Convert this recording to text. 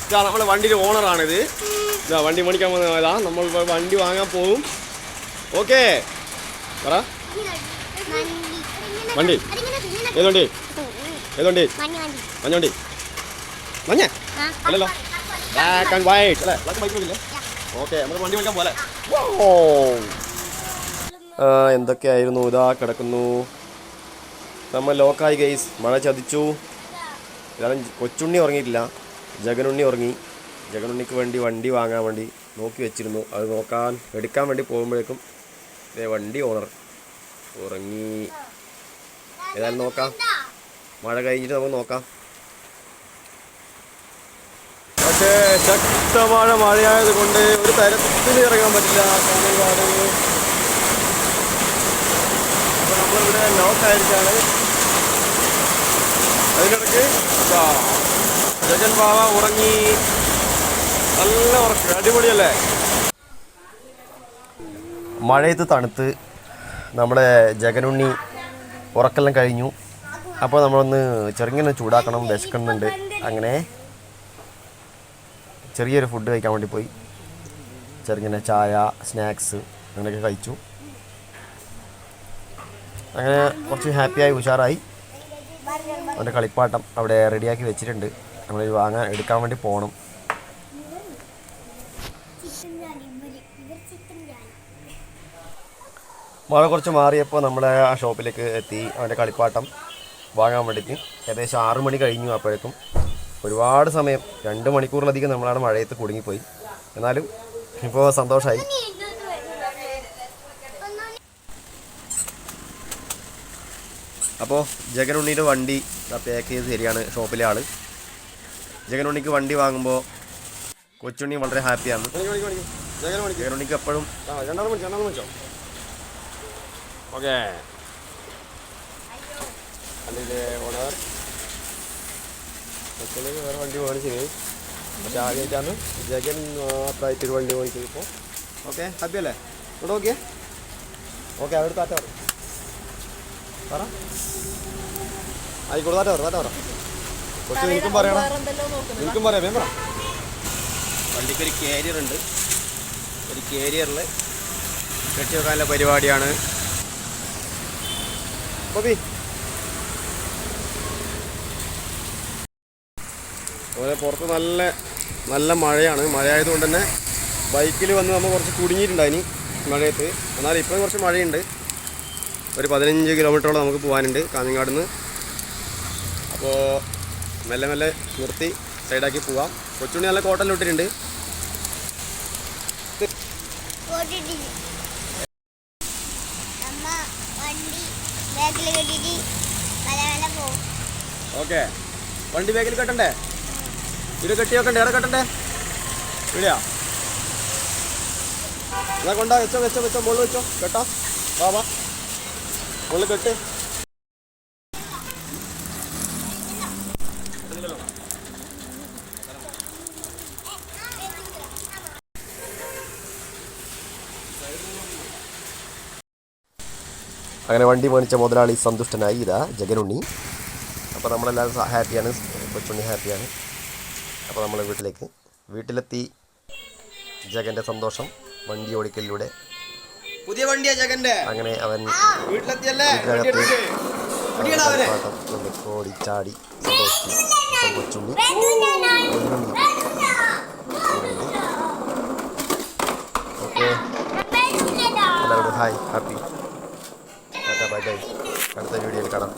ഇതാ നമ്മുടെ വണ്ടിയുടെ ഓണറാണിത്. ഇതാ വണ്ടി മേടിക്കാൻ പോകുന്നതാ. നമ്മൾ വണ്ടി വാങ്ങാൻ പോകും. ഓക്കെ പറ. വണ്ടി ഏതുവണ്ടി? ഏതുവണ്ടി? മഞ്ഞവണ്ടി. മഞ്ഞ അല്ലല്ലോ, ബ്ലാക്ക് ആൻഡ് വൈറ്റ് അല്ലേ? ബ്ലാക്ക് ബൈക്ക് നോക്കില്ലേ? ഓക്കെ, നമുക്ക് വണ്ടി മേടിക്കാൻ പോലെ. എന്തൊക്കെയായിരുന്നു? ഇതാ കിടക്കുന്നു. നമ്മൾ ലോക്കായി ഗൈസ്. മഴ ചതിച്ചു. കാരണം കൊച്ചുണ്ണി ഉറങ്ങിയിട്ടില്ല, ജഗനുണ്ണി ഉറങ്ങി. ജഗനുണ്ണിക്ക് വേണ്ടി വണ്ടി വാങ്ങാൻ വേണ്ടി നോക്കി വെച്ചിരുന്നു. അത് എടുക്കാൻ വേണ്ടി പോകുമ്പോഴേക്കും വണ്ടി ഓണർ ഉറങ്ങി. ഏതായാലും നോക്കാം, മഴ കഴിഞ്ഞിട്ട് നമുക്ക് നോക്കാം. പക്ഷേ ശക്തമായ മഴയായത് കൊണ്ട് ഒരു തരത്തിൽ ഇറങ്ങാൻ പറ്റില്ല. കാഞ്ഞങ്ങാട് അപ്പോൾ നമ്മളിവിടെ ലോക്കായിരിക്കാണ്. അതിനിടയ്ക്ക് ജഗൻ ബാവ ഉറങ്ങി. നല്ല ഉറക്കം, അടിപൊളിയല്ലേ? മഴയത്ത് തണുത്ത് നമ്മുടെ ജഗനുണ്ണി ഉറക്കെല്ലാം കഴിഞ്ഞു. അപ്പോൾ നമ്മളൊന്ന് ചെറുങ്ങനെ ചൂടാക്കണം, വിശക്കുന്നുണ്ട്. അങ്ങനെ ചെറിയൊരു ഫുഡ് കഴിക്കാൻ വേണ്ടി പോയി. ചെറുങ്ങനെ ചായ, സ്നാക്സ് അങ്ങനെയൊക്കെ കഴിച്ചു. അങ്ങനെ കുറച്ച് ഹാപ്പിയായി, ഉഷാറായി. അവൻ്റെ കളിപ്പാട്ടം അവിടെ റെഡിയാക്കി വെച്ചിട്ടുണ്ട്. നമ്മൾ എടുക്കാൻ വേണ്ടി പോകണം. മഴ കുറച്ച് മാറിയപ്പോൾ നമ്മൾ ആ ഷോപ്പിലേക്ക് എത്തി. അവൻ്റെ കളിപ്പാട്ടം വാങ്ങാൻ വേണ്ടിയിട്ട് ഏകദേശം 6 മണി കഴിഞ്ഞു. അപ്പോഴേക്കും ഒരുപാട് സമയം, 2 മണിക്കൂറിലധികം നമ്മളാണ് മഴയത്ത് കുടുങ്ങിപ്പോയി. എന്നാലും ഇപ്പോൾ സന്തോഷമായി. അപ്പോൾ ജഗനുണ്ണിയുടെ വണ്ടി പാക്ക് ചെയ്ത് ശരിയാണ് ഷോപ്പിലെ ആൾ. ജഗനുണ്ണിക്ക് വണ്ടി വാങ്ങുമ്പോൾ കൊച്ചുണ്ണി വളരെ ഹാപ്പിയാണ്. ജഗനുണ്ണിക്ക് എപ്പോഴും ഓക്കെ. വണ്ടിയിലെ ഓണർ വേറെ വണ്ടി മേടിച്ചത്, പക്ഷെ ആദ്യമായിട്ടാണ് ജഗൻ മാത്രമായിട്ടൊരു വണ്ടി മേടിച്ചത്. ഇപ്പോൾ ഓക്കെ, ഹാപ്പി അല്ലേ? ഇവിടെ നോക്കിയേ. ഓക്കെ, അവിടെ താറ്റ പറ. ആയിക്കോട്ടെ, താറ്റ പറ. കുറച്ച് എനിക്കും പറയണം, എനിക്കും പറയാം. വേം പറ. വണ്ടിക്കൊരു കാരിയർ ഉണ്ട്. ഒരു കാരിയറിൽ കെട്ടി വെക്കാനുള്ള പരിപാടിയാണ്. ബോബി അതുപോലെ പുറത്ത് നല്ല മഴയാണ്. മഴയായതുകൊണ്ട് തന്നെ ബൈക്കിൽ വന്ന് നമ്മൾ കുറച്ച് കുടുങ്ങിയിട്ടുണ്ടായിനി മഴയത്ത്. എന്നാൽ ഇപ്പം കുറച്ച് മഴയുണ്ട്. ഒരു 15 കിലോമീറ്ററോളം നമുക്ക് പോകാനുണ്ട് കാഞ്ഞങ്ങാട് നിന്ന്. അപ്പോൾ മെല്ലെ മെല്ലെ നിർത്തി സൈഡാക്കി പോവാം. കൊച്ചുണ്ണി നല്ല കോട്ടലിൽ ഇട്ടിട്ടുണ്ട്. ഓക്കെ, വണ്ടി ബാഗിൽ കെട്ടണ്ടേ? ഇത് കെട്ടി വെക്കണ്ടേ? എവിടെ കെട്ടണ്ടേ? ഇവിടെയാ? എന്നാ കൊണ്ടാ വെച്ചോ മുകളിൽ വെച്ചോ. കെട്ടാ വാ മുകളിൽ കെട്ട്. അങ്ങനെ വണ്ടി മേടിച്ച മുതലാളി സന്തുഷ്ടനായി. ഇതാ ജഗനുണ്ണി. അപ്പോൾ നമ്മളെല്ലാവരും ഹാപ്പിയാണ്, കൊച്ചുണ്ണി ഹാപ്പിയാണ്. അപ്പോൾ നമ്മൾ വീട്ടിലെത്തി. ജഗൻ്റെ സന്തോഷം വണ്ടി ഓടിക്കലിലൂടെ. പുതിയ വണ്ടിയാ ജഗൻ്റെ. അങ്ങനെ അവൻ വീട്ടിനകത്ത് ഓടിച്ചാടി സന്തോഷിച്ചു. അപ്പം കൊച്ചുണ്ണി ഓക്കെ, എല്ലാവരും ഹായ്, ഹാപ്പി. Bye bye. അടുത്ത വീഡിയോയിൽ കാണാം.